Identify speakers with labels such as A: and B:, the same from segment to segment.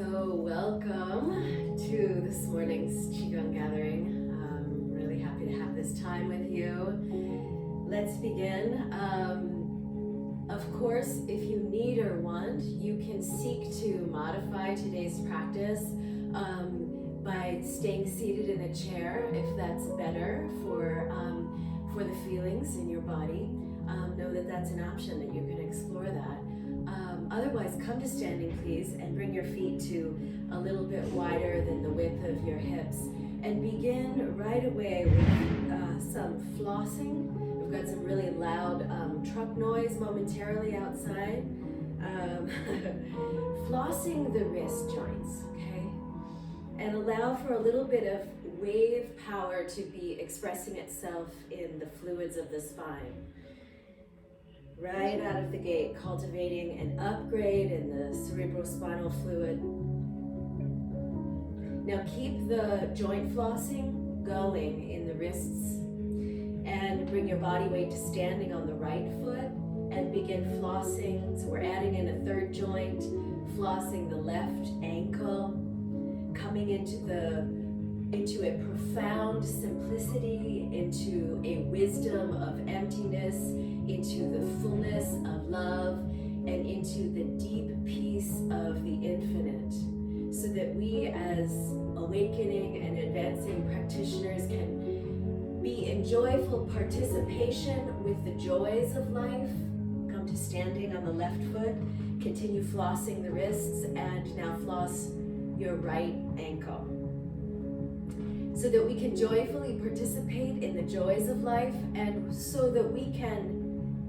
A: So welcome to this morning's Qigong gathering. I'm really happy to have this time with you. Let's begin. Of course, if you need or want, you can seek to modify today's practice by staying seated in a chair if that's better for the feelings in your body. Know that that's an option, that you can explore that. Otherwise, come to standing, please, and bring your feet to a little bit wider than the width of your hips. And begin right away with some flossing. We've got some really loud truck noise momentarily outside. Flossing the wrist joints, okay? And allow for a little bit of wave power to be expressing itself in the fluids of the spine. Right out of the gate, cultivating an upgrade in the cerebrospinal fluid. Now keep the joint flossing going in the wrists and bring your body weight to standing on the right foot and begin flossing. So we're adding in a third joint, flossing the left ankle, coming into a profound simplicity, into a wisdom of emptiness, into the fullness of love, and into the deep peace of the infinite, so that we as awakening and advancing practitioners can be in joyful participation with the joys of life. Come to standing on the left foot, continue flossing the wrists, and now floss your right ankle, so that we can joyfully participate in the joys of life, and so that we can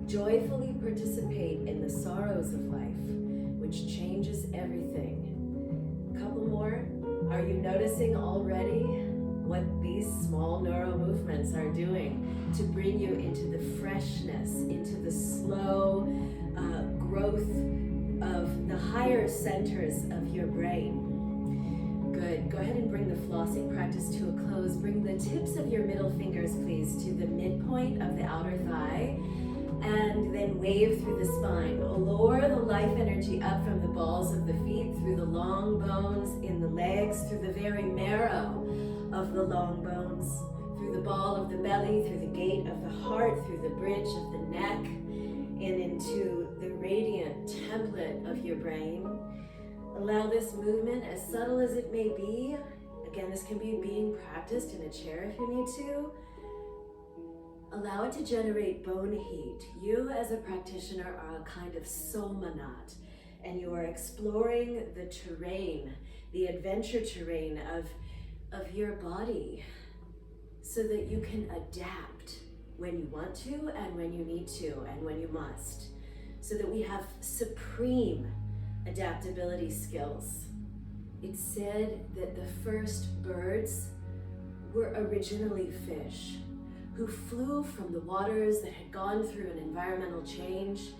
A: joyfully participate in the sorrows of life, which changes everything. A couple more. Are you noticing already what these small neural movements are doing to bring you into the freshness, into the slow growth of the higher centers of your brain? Good. Go ahead and bring the flossing practice to a close. Bring the tips of your middle fingers, please, to the midpoint of the outer thigh, and then wave through the spine. Lower the life energy up from the balls of the feet, through the long bones in the legs, through the very marrow of the long bones, through the ball of the belly, through the gate of the heart, through the bridge of the neck, and into the radiant template of your brain. Allow this movement, as subtle as it may be, again, this can be being practiced in a chair if you need to, allow it to generate bone heat. You as a practitioner are a kind of somanat, and you are exploring the terrain, the adventure terrain of your body, so that you can adapt when you want to, and when you need to, and when you must, so that we have supreme adaptability skills. It's said that the first birds were originally fish who flew from the waters that had gone through an environmental change.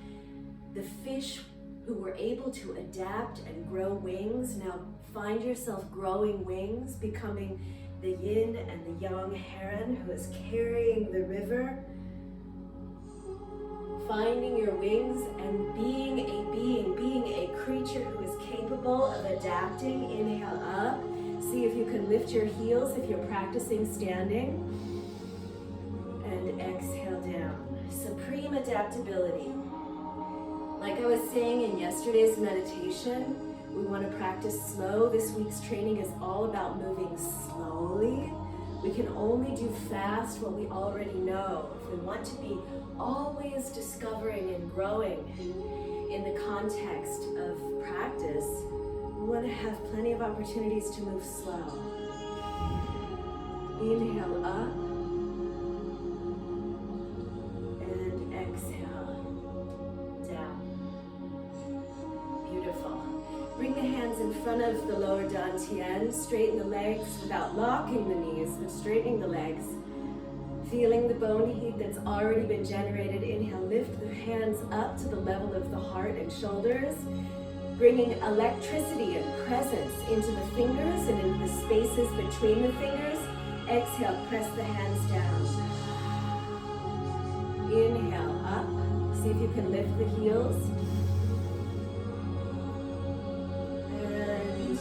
A: The fish who were able to adapt and grow wings now find yourself growing wings, becoming the yin and the yang heron who is carrying the river, finding your wings and being a creature who is capable of adapting. Inhale up. See if you can lift your heels if you're practicing standing. And exhale down. Supreme adaptability. Like I was saying in yesterday's meditation, we want to practice slow. This week's training is all about moving slowly. We can only do fast what we already know. If we want to be always discovering and growing in the context of practice, we want to have plenty of opportunities to move slow. Inhale up and exhale down. Beautiful. Bring the hands in front of the lower dantian. Straighten the legs without locking the knees, but straightening the legs. Feeling the bone heat that's already been generated. Inhale, lift the hands up to the level of the heart and shoulders, bringing electricity and presence into the fingers and into the spaces between the fingers. Exhale, press the hands down. Inhale, up. See if you can lift the heels. And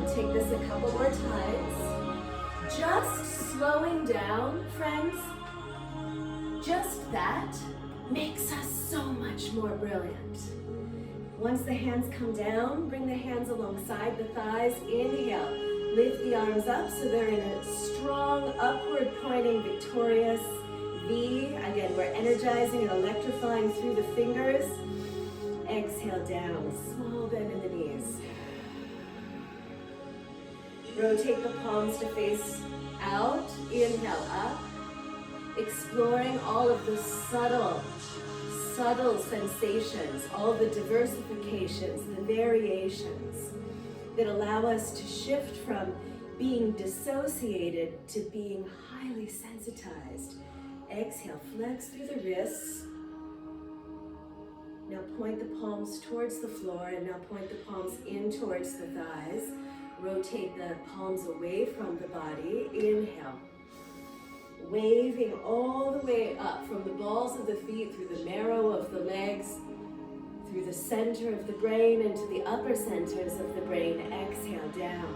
A: down. Take this a couple more times. Just slowing down, friends. Just that makes us so much more brilliant. Once the hands come down, bring the hands alongside the thighs. Inhale, lift the arms up so they're in a strong, upward pointing, victorious V. Again, we're energizing and electrifying through the fingers. Exhale down, small bend in the knees. Rotate the palms to face out. Inhale up. Exploring all of the subtle sensations, all the diversifications, the variations that allow us to shift from being dissociated to being highly sensitized. Exhale, flex through the wrists. Now point the palms towards the floor, and now point the palms in towards the thighs. Rotate the palms away from the body. Inhale. Waving all the way up from the balls of the feet, through the marrow of the legs, through the center of the brain into the upper centers of the brain. Exhale down.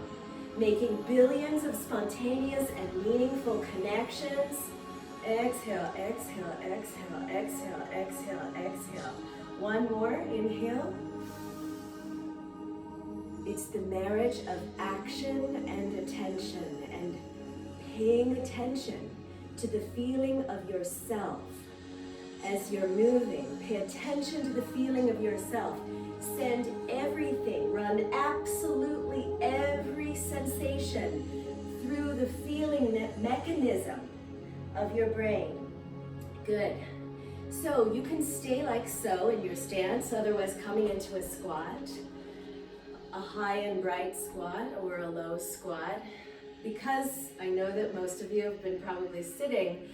A: Making billions of spontaneous and meaningful connections. Exhale, exhale, exhale, exhale, exhale, exhale. One more, inhale. It's the marriage of action and attention, and paying attention to the feeling of yourself as you're moving. Pay attention to the feeling of yourself. Send everything, run absolutely every sensation through the feeling mechanism of your brain. Good. So you can stay like so in your stance, otherwise coming into a squat, a high and bright squat or a low squat. Because I know that most of you have been probably sitting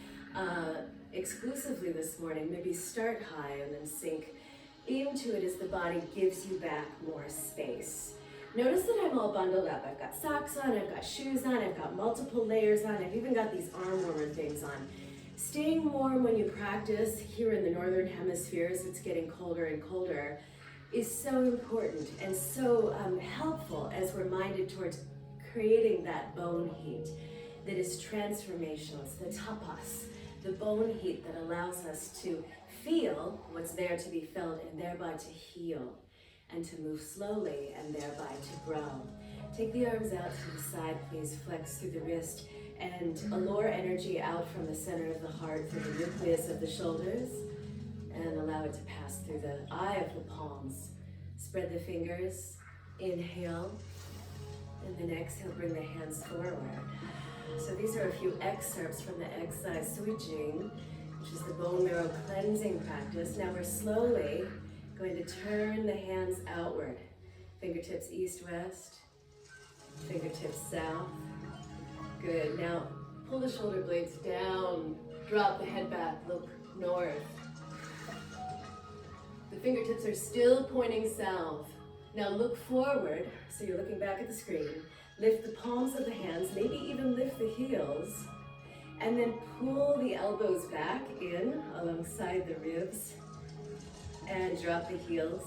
A: exclusively this morning, maybe start high and then sink into it as the body gives you back more space. Notice that I'm all bundled up. I've got socks on, I've got shoes on, I've got multiple layers on, I've even got these arm warmer things on. Staying warm when you practice here in the northern hemisphere as it's getting colder and colder is so important and so helpful as we're minded towards creating that bone heat that is transformational. It's the tapas, the bone heat that allows us to feel what's there to be felt and thereby to heal and to move slowly and thereby to grow. Take the arms out to the side, please. Flex through the wrist and allure energy out from the center of the heart through the nucleus of the shoulders and allow it to pass through the eye of the palms. Spread the fingers. Inhale. And then exhale, bring the hands forward. So these are a few excerpts from the exercise Sui Jing, which is the bone marrow cleansing practice. Now we're slowly going to turn the hands outward. Fingertips east-west, fingertips south. Good. Now pull the shoulder blades down, drop the head back, look north. The fingertips are still pointing south. Now look forward, so you're looking back at the screen. Lift the palms of the hands, maybe even lift the heels, and then pull the elbows back in alongside the ribs and drop the heels.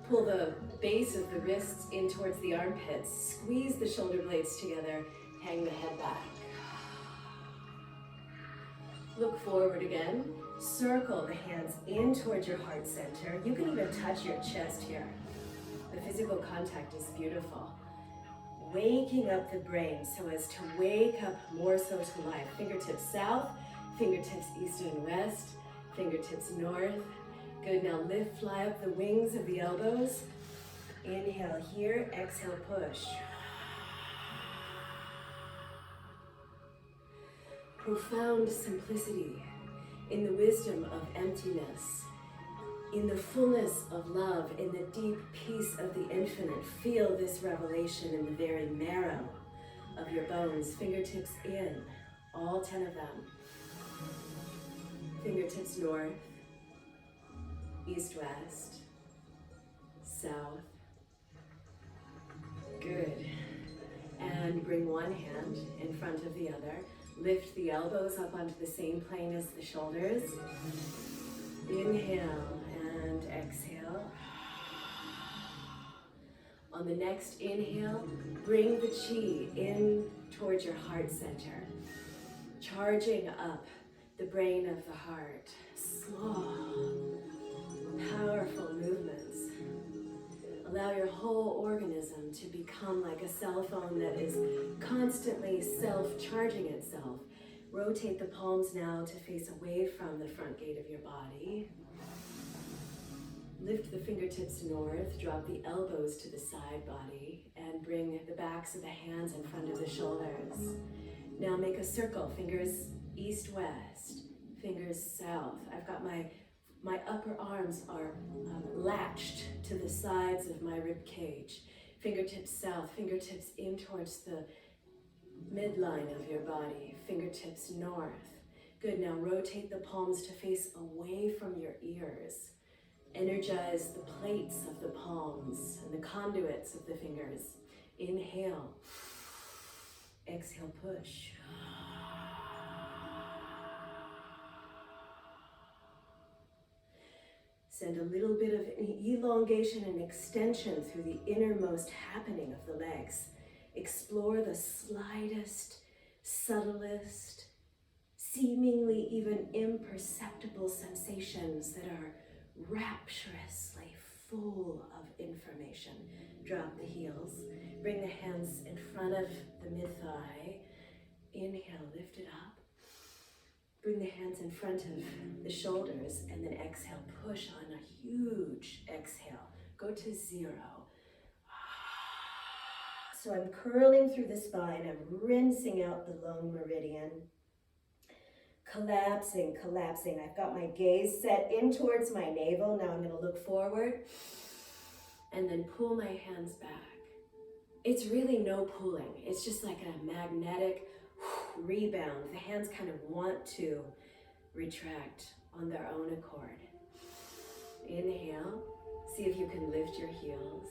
A: Pull the base of the wrists in towards the armpits. Squeeze the shoulder blades together, hang the head back. Look forward again. Circle the hands in towards your heart center. You can even touch your chest here. The physical contact is beautiful. Waking up the brain so as to wake up more so to life. Fingertips south, fingertips east and west, fingertips north. Good, now lift, fly up the wings of the elbows. Inhale here, exhale, push. Profound simplicity in the wisdom of emptiness. In the fullness of love, in the deep peace of the infinite, feel this revelation in the very marrow of your bones. Fingertips in, all 10 of them. Fingertips north, east, west, south. Good. And bring one hand in front of the other. Lift the elbows up onto the same plane as the shoulders. Inhale and exhale. On the next inhale, bring the chi in towards your heart center, charging up the brain of the heart. Slow, powerful movements. Allow your whole organism to become like a cell phone that is constantly self-charging itself. Rotate the palms now to face away from the front gate of your body. Lift the fingertips north, drop the elbows to the side body, and bring the backs of the hands in front of the shoulders. Now make a circle, fingers east-west, fingers south. I've got my upper arms are latched to the sides of my rib cage. Fingertips south, fingertips in towards the midline of your body, fingertips north. Good, now rotate the palms to face away from your ears. Energize the plates of the palms and the conduits of the fingers. Inhale. Exhale, push. Send a little bit of elongation and extension through the innermost happening of the legs. Explore the slightest, subtlest, seemingly even imperceptible sensations that are rapturously full of information. Drop the heels. Bring the hands in front of the mid-thigh. Inhale, lift it up. Bring the hands in front of the shoulders, and then exhale, push on a huge exhale. Go to 0. So I'm curling through the spine. I'm rinsing out the lung meridian. Collapsing, collapsing. I've got my gaze set in towards my navel. Now I'm going to look forward and then pull my hands back. It's really no pulling. It's just like a magnetic rebound. The hands kind of want to retract on their own accord. Inhale. See if you can lift your heels,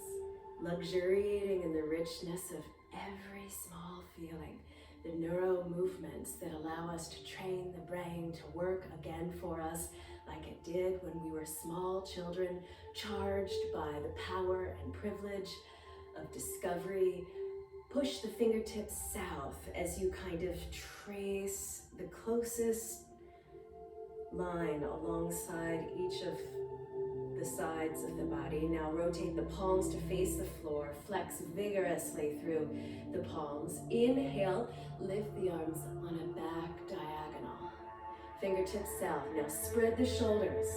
A: luxuriating in the richness of every small feeling. The neuro movements that allow us to train the brain to work again for us like it did when we were small children, charged by the power and privilege of discovery. Push the fingertips south as you kind of trace the closest line alongside each of the sides of the body. Now rotate the palms to face the floor. Flex vigorously through the palms. Inhale, lift the arms on a back diagonal. Fingertips south. Now spread the shoulders.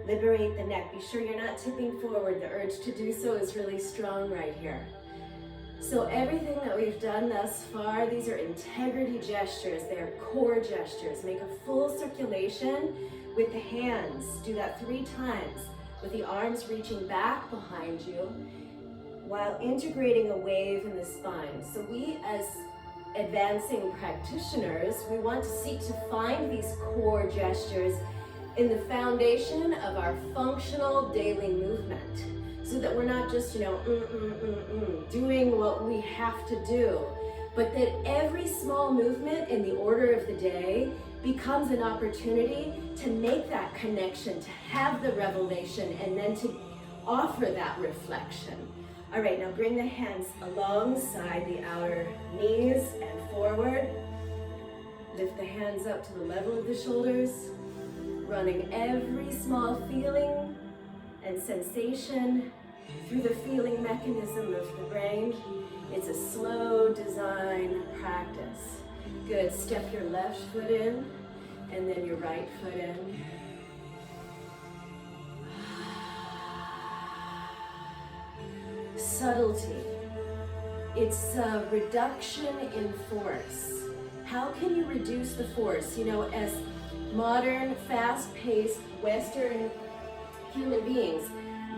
A: Liberate the neck. Be sure you're not tipping forward. The urge to do so is really strong right here. So everything that we've done thus far, these are integrity gestures. They are core gestures. Make a full circulation with the hands. Do that 3 times. With the arms reaching back behind you while integrating a wave in the spine. So we as advancing practitioners, we want to seek to find these core gestures in the foundation of our functional daily movement so that we're not just, doing what we have to do, but that every small movement in the order of the day becomes an opportunity to make that connection, to have the revelation, and then to offer that reflection. All right, now bring the hands alongside the outer knees and forward. Lift the hands up to the level of the shoulders, running every small feeling and sensation through the feeling mechanism of the brain. It's a slow design practice. Good, step your left foot in and then your right foot in. Subtlety. It's a reduction in force. How can you reduce the force? As modern, fast-paced Western human beings,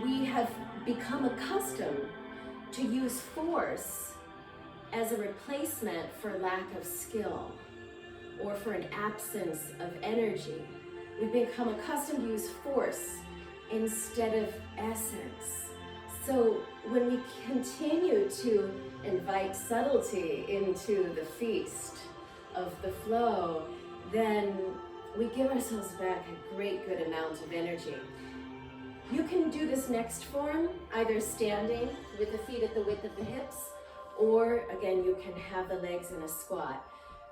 A: we have become accustomed to use force as a replacement for lack of skill or for an absence of energy. We've become accustomed to use force instead of essence. So when we continue to invite subtlety into the feast of the flow, then we give ourselves back a great good amount of energy. You can do this next form either standing with the feet at the width of the hips, or again, you can have the legs in a squat.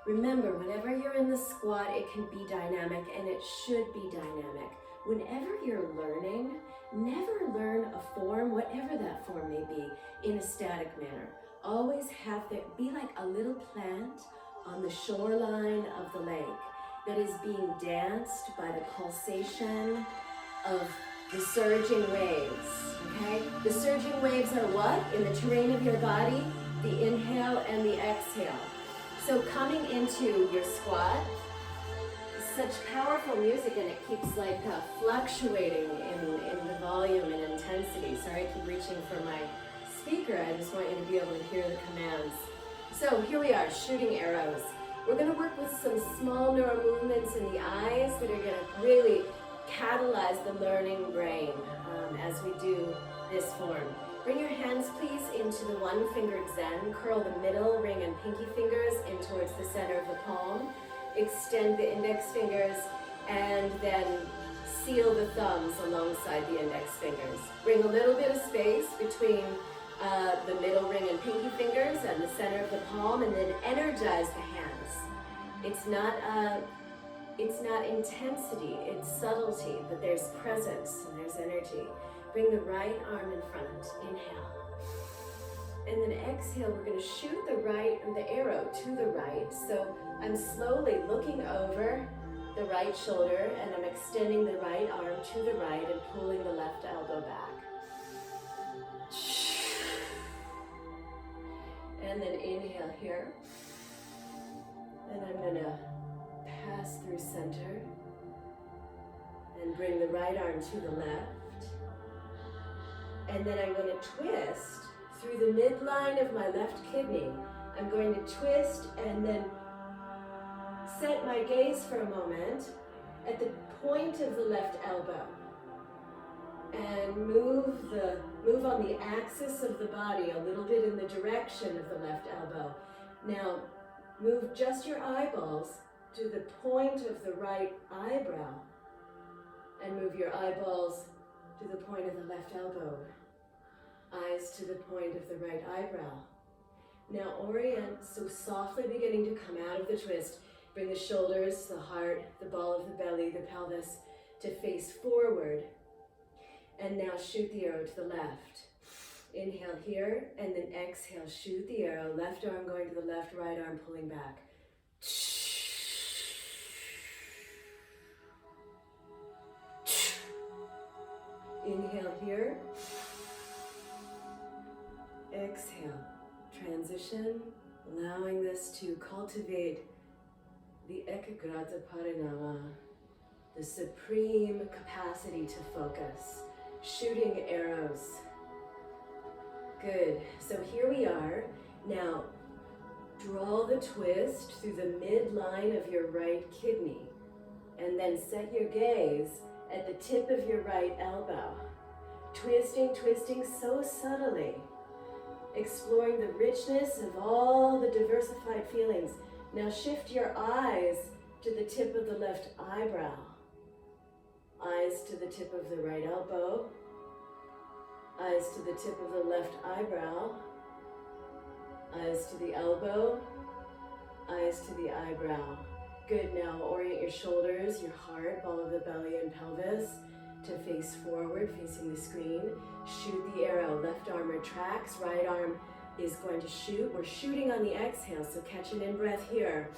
A: Remember, whenever you're in the squat, it can be dynamic, and it should be dynamic. Whenever you're learning, never learn a form, whatever that form may be, in a static manner. Always have there be like a little plant on the shoreline of the lake that is being danced by the pulsation of the surging waves, okay? The surging waves are what? In the terrain of your body, the inhale and the exhale. So coming into your squat, such powerful music, and it keeps like fluctuating in the volume and intensity. Sorry, I keep reaching for my speaker. I just want you to be able to hear the commands. So here we are, shooting arrows. We're going to work with some small neural movements in the eyes that are going to really catalyze the learning brain as we do this form. Bring your hands, please, into the one-fingered Zen. Curl the middle ring and pinky fingers in towards the center of the palm. Extend the index fingers and then seal the thumbs alongside the index fingers. Bring a little bit of space between the middle ring and pinky fingers and the center of the palm, and then energize the hands. It's not intensity, it's subtlety, but there's presence and there's energy. Bring the right arm in front, inhale. And then exhale, we're going to shoot the arrow to the right. So I'm slowly looking over the right shoulder, and I'm extending the right arm to the right and pulling the left elbow back. And then inhale here. And I'm going to pass through center and bring the right arm to the left. And then I'm going to twist through the midline of my left kidney. I'm going to twist and then set my gaze for a moment at the point of the left elbow. And move on the axis of the body a little bit in the direction of the left elbow. Now, move just your eyeballs to the point of the right eyebrow. And move your eyeballs to the point of the left elbow. Eyes to the point of the right eyebrow. Now orient, so softly beginning to come out of the twist. Bring the shoulders, the heart, the ball of the belly, the pelvis to face forward. And now shoot the arrow to the left. Inhale here, and then exhale, shoot the arrow. Left arm going to the left, right arm pulling back. Inhale here. Exhale. Transition, allowing this to cultivate the ekagrata parinama, the supreme capacity to focus. Shooting arrows. Good. So here we are. Now, draw the twist through the midline of your right kidney, and then set your gaze at the tip of your right elbow. Twisting, twisting so subtly, exploring the richness of all the diversified feelings. Now shift your eyes to the tip of the left eyebrow. Eyes to the tip of the right elbow. Eyes to the tip of the left eyebrow. Eyes to the elbow. Eyes to the eyebrow. Good. Now orient your shoulders, your heart, ball of the belly, and pelvis to face forward, facing the screen. Shoot the arrow. Left arm retracts. Right arm is going to shoot. We're shooting on the exhale, so catch an in-breath here.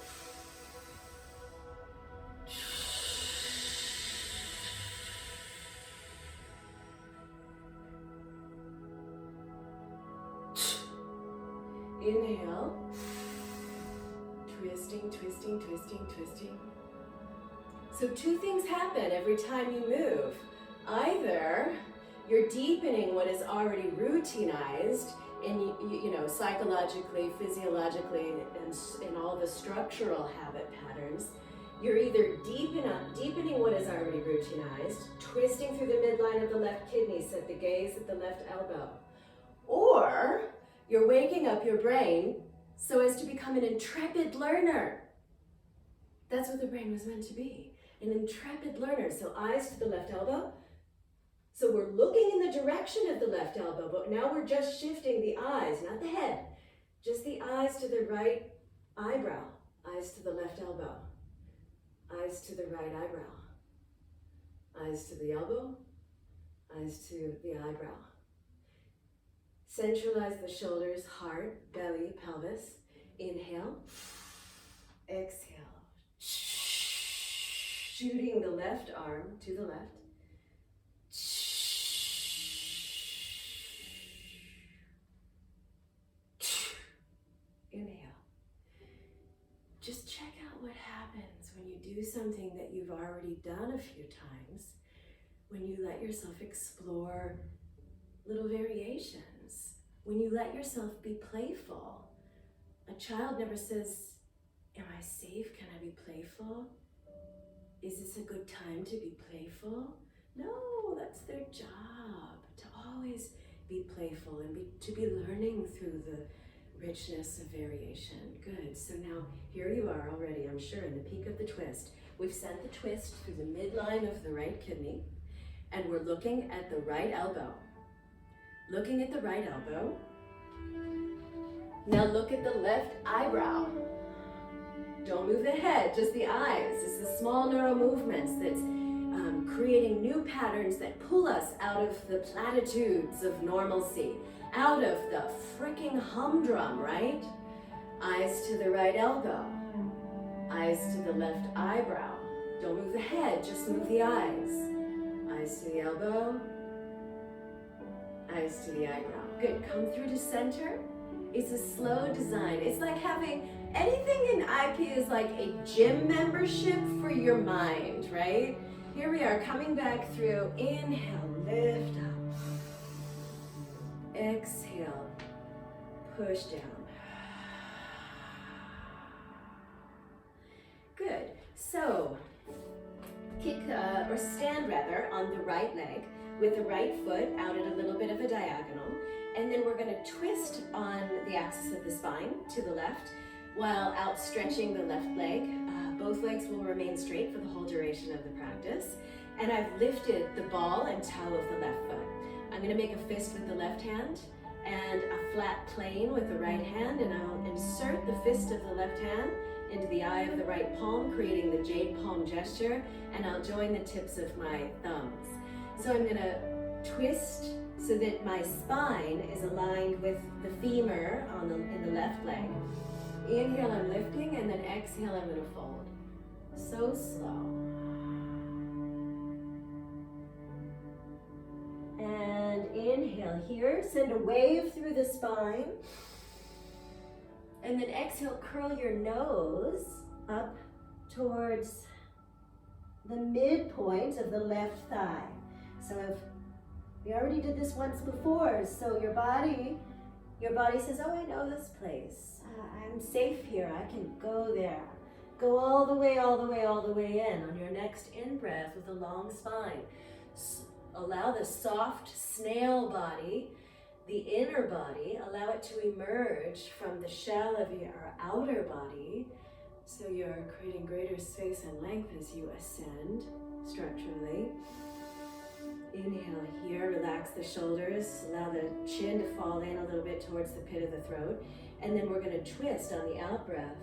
A: Inhale. Twisting, twisting, twisting, twisting. So two things happen every time you move. Either you're deepening what is already routinized in, psychologically, physiologically, and in all the structural habit patterns. You're either deepening what is already routinized, twisting through the midline of the left kidney, set the gaze at the left elbow. Or you're waking up your brain so as to become an intrepid learner. That's what the brain was meant to be, an intrepid learner. So eyes to the left elbow, So we're looking in the direction of the left elbow, but now we're just shifting the eyes, not the head. Just the eyes to the right eyebrow, eyes to the left elbow, eyes to the right eyebrow, eyes to the elbow, eyes to the eyebrow. Centralize the shoulders, heart, belly, pelvis. Inhale, exhale. Shooting the left arm to the left. Inhale. Just check out what happens when you do something that you've already done a few times, when you let yourself explore little variations, when you let yourself be playful. A child never says, am I safe? Can I be playful? Is this a good time to be playful? No, that's their job, to always be playful and to be learning through the richness of variation. Good, so now here you are already, I'm sure, in the peak of the twist. We've sent the twist through the midline of the right kidney, and we're looking at the right elbow. Looking at the right elbow. Now look at the left eyebrow. Don't move the head, just the eyes. It's the small neural movements that's creating new patterns that pull us out of the platitudes of normalcy, out of the freaking humdrum, right? Eyes to the right elbow, eyes to the left eyebrow. Don't move the head, just move the eyes. Eyes to the elbow, eyes to the eyebrow. Good, come through to center. It's a slow design. It's like having anything in IP is like a gym membership for your mind, right? Here we are coming back through. Inhale, lift up. Exhale, push down. Good. So, kick or stand rather on the right leg with the right foot out at a little bit of a diagonal. And then we're going to twist on the axis of the spine to the left while outstretching the left leg. Both legs will remain straight for the whole duration of the practice. And I've lifted the ball and toe of the left foot. I'm going to make a fist with the left hand and a flat plane with the right hand, and I'll insert the fist of the left hand into the eye of the right palm, creating the jade palm gesture, and I'll join the tips of my thumbs. So I'm going to twist so that my spine is aligned with the femur in the left leg. Inhale, I'm lifting, and then exhale, I'm going to fold. So slow. And inhale here, send a wave through the spine. And then exhale, curl your nose up towards the midpoint of the left thigh. So we already did this once before, so your body says, oh, I know this place. I'm safe here, I can go there. Go all the way, all the way, all the way in. On your next in-breath with a long spine, allow the soft snail body, the inner body, allow it to emerge from the shell of your outer body. So you're creating greater space and length as you ascend structurally. Inhale here, relax the shoulders, allow the chin to fall in a little bit towards the pit of the throat. And then we're going to twist on the out-breath.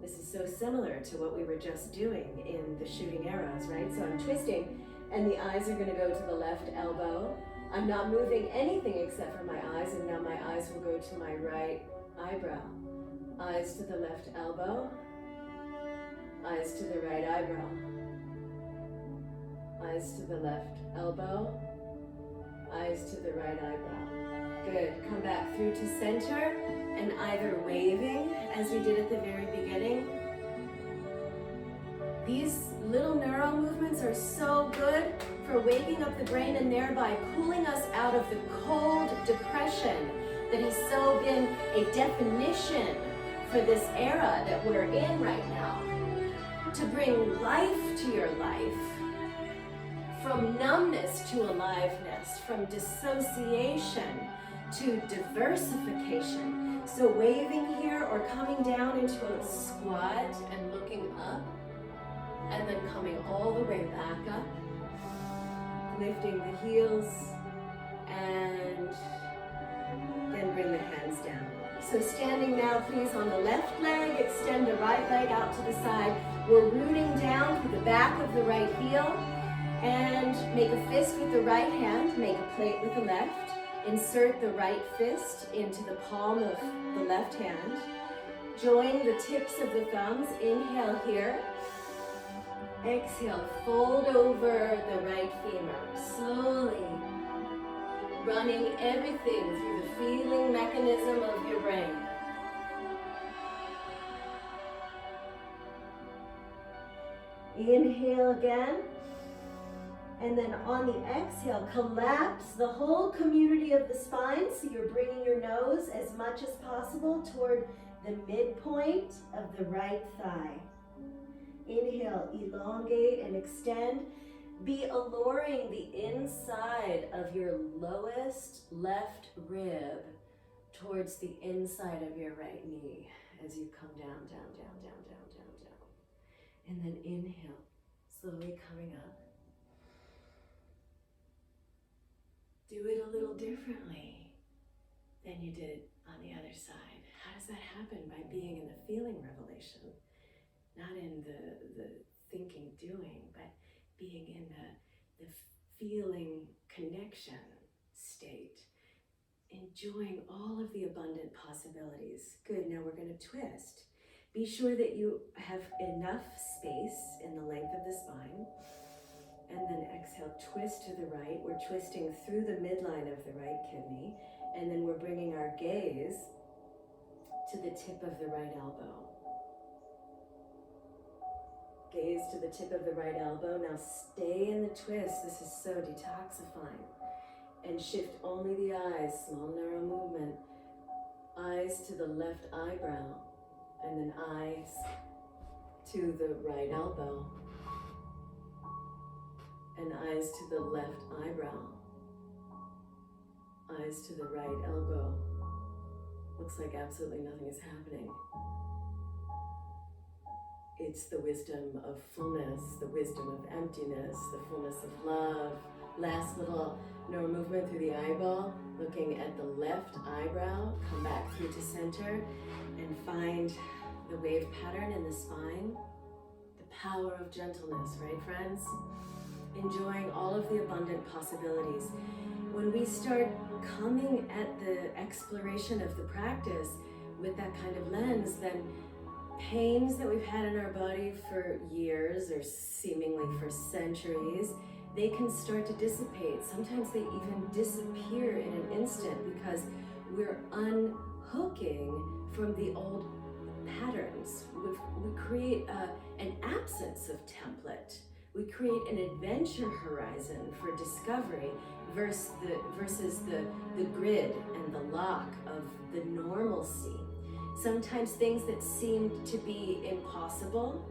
A: This is so similar to what we were just doing in the shooting arrows, right? So I'm twisting, and the eyes are going to go to the left elbow. I'm not moving anything except for my eyes, and now my eyes will go to my right eyebrow. Eyes to the left elbow. Eyes to the right eyebrow. Eyes to the left elbow. Eyes to the right eyebrow. Good. Come back through to center, and either waving, as we did at the very beginning. These little neural movements are so good for waking up the brain and thereby pulling us out of the cold depression that has so been a definition for this era that we're in right now. To bring life to your life, from numbness to aliveness, from dissociation to diversification. So waving here or coming down into a squat and looking up, and then coming all the way back up. lifting the heels, and then bring the hands down. So standing now, please, on the left leg, extend the right leg out to the side. We're rooting down through the back of the right heel, and make a fist with the right hand, make a plate with the left. Insert the right fist into the palm of the left hand. Join the tips of the thumbs. Inhale here. Exhale, fold over the right femur. Slowly running everything through the feeling mechanism of your brain. Inhale again. And then on the exhale, collapse the whole community of the spine. So you're bringing your nose as much as possible toward the midpoint of the right thigh. Inhale, elongate and extend. Be alluring the inside of your lowest left rib towards the inside of your right knee as you come down, down, down, down, down, down, down. And then inhale, slowly coming up. Do it a little differently than you did on the other side. How does that happen? By being in the feeling revelation, not in the thinking, doing, but being in the feeling connection state, enjoying all of the abundant possibilities. Good, now we're going to twist. Be sure that you have enough space in the length of the spine. And then exhale, twist to the right. We're twisting through the midline of the right kidney. And then we're bringing our gaze to the tip of the right elbow. Gaze to the tip of the right elbow. Now stay in the twist. This is so detoxifying. And shift only the eyes, small narrow movement. Eyes to the left eyebrow. And then eyes to the right elbow. And eyes to the left eyebrow. Eyes to the right elbow. Looks like absolutely nothing is happening. It's the wisdom of fullness, the wisdom of emptiness, the fullness of love. Last little no movement through the eyeball, looking at the left eyebrow. Come back through to center and find the wave pattern in the spine. The power of gentleness, right, friends? Enjoying all of the abundant possibilities. When we start coming at the exploration of the practice with that kind of lens, then pains that we've had in our body for years or seemingly for centuries, they can start to dissipate. Sometimes they even disappear in an instant because we're unhooking from the old patterns. We create an absence of template. We create an adventure horizon for discovery versus the grid and the lock of the normalcy. Sometimes things that seemed to be impossible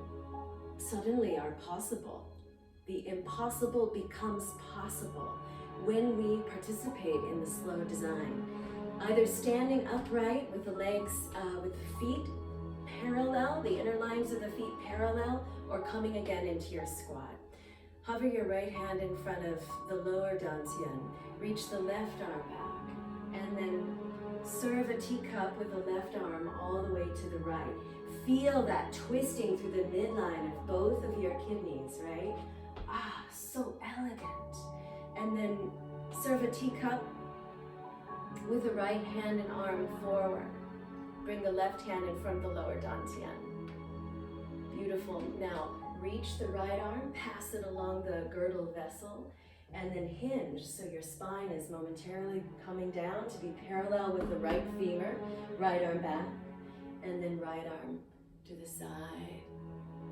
A: suddenly are possible. The impossible becomes possible when we participate in the slow design. Either standing upright with the legs, with the feet parallel, the inner lines of the feet parallel, or coming again into your squat. Hover your right hand in front of the lower dantian. Reach the left arm back, and then serve a teacup with the left arm all the way to the right. Feel that twisting through the midline of both of your kidneys, right? Ah, so elegant. And then serve a teacup with the right hand and arm forward. Bring the left hand in front of the lower dantian. Beautiful. Now, reach the right arm, pass it along the girdle vessel, and then hinge so your spine is momentarily coming down to be parallel with the right femur, right arm back, and then right arm to the side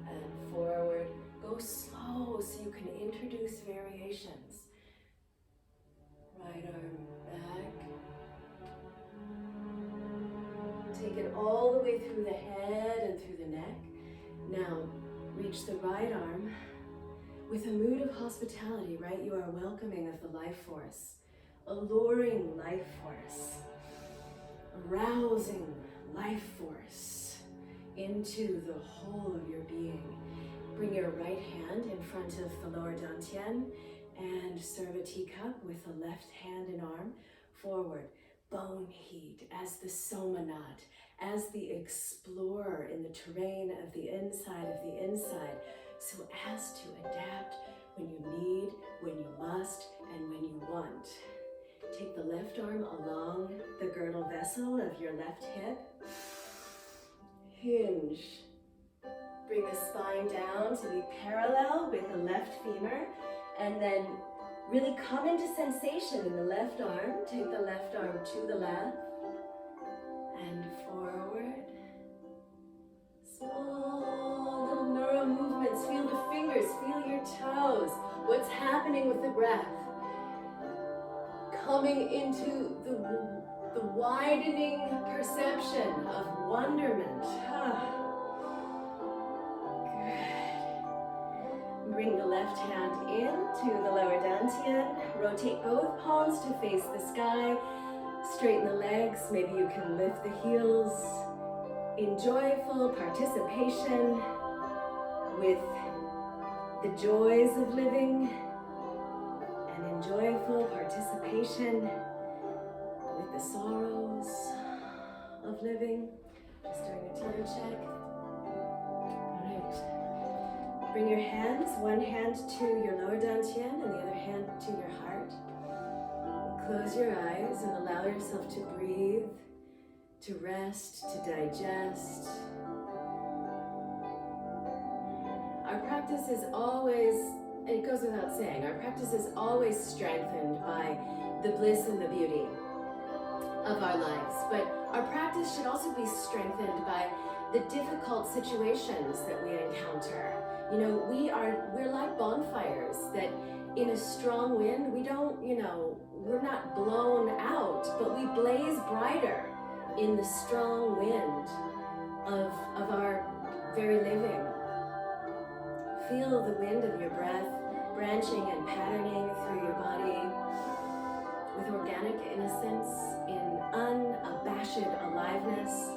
A: and forward. Go slow so you can introduce variations. Right arm back. Take it all the way through the head and through the neck. Now, reach the right arm with a mood of hospitality, right? You are welcoming of the life force, alluring life force, arousing life force into the whole of your being. Bring your right hand in front of the lower dantian And serve a teacup with the left hand and arm forward. Bone heat as the somanat, as the explorer in the terrain of the inside, so as to adapt when you need, when you must, and when you want. Take the left arm along the girdle vessel of your left hip. Hinge. Bring the spine down to be parallel with the left femur, and then really come into sensation in the left arm. Take the left arm to the left and forward. Small little neuro movements. Feel the fingers, feel your toes. What's happening with the breath? Coming into the widening perception of wonderment. Bring the left hand into the lower dantian. Rotate both palms to face the sky. Straighten the legs. Maybe you can lift the heels. In joyful participation with the joys of living, and in joyful participation with the sorrows of living. Just doing a tear check. Bring your hands, one hand to your lower dantian and the other hand to your heart. Close your eyes and allow yourself to breathe, to rest, to digest. Our practice is always, it goes without saying, our practice is always strengthened by the bliss and the beauty of our lives. But our practice should also be strengthened by the difficult situations that we encounter. You know, we're like bonfires that in a strong wind, we don't, we're not blown out, but we blaze brighter in the strong wind of our very living. Feel the wind of your breath branching and patterning through your body with organic innocence in unabashed aliveness.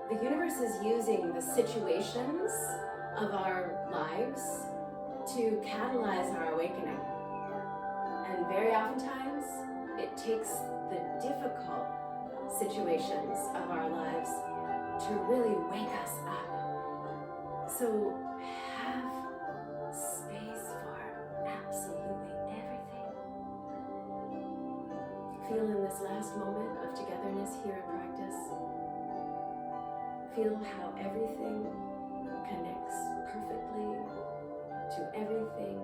A: The universe is using the situations of our lives to catalyze our awakening. And very oftentimes, it takes the difficult situations of our lives to really wake us up. So have space for absolutely everything. Feel in this last moment of togetherness here in practice. Feel how everything connects perfectly to everything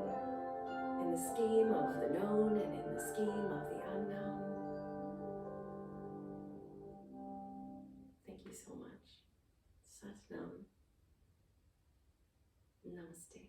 A: in the scheme of the known and in the scheme of the unknown. Thank you so much. Sat Nam. Namaste.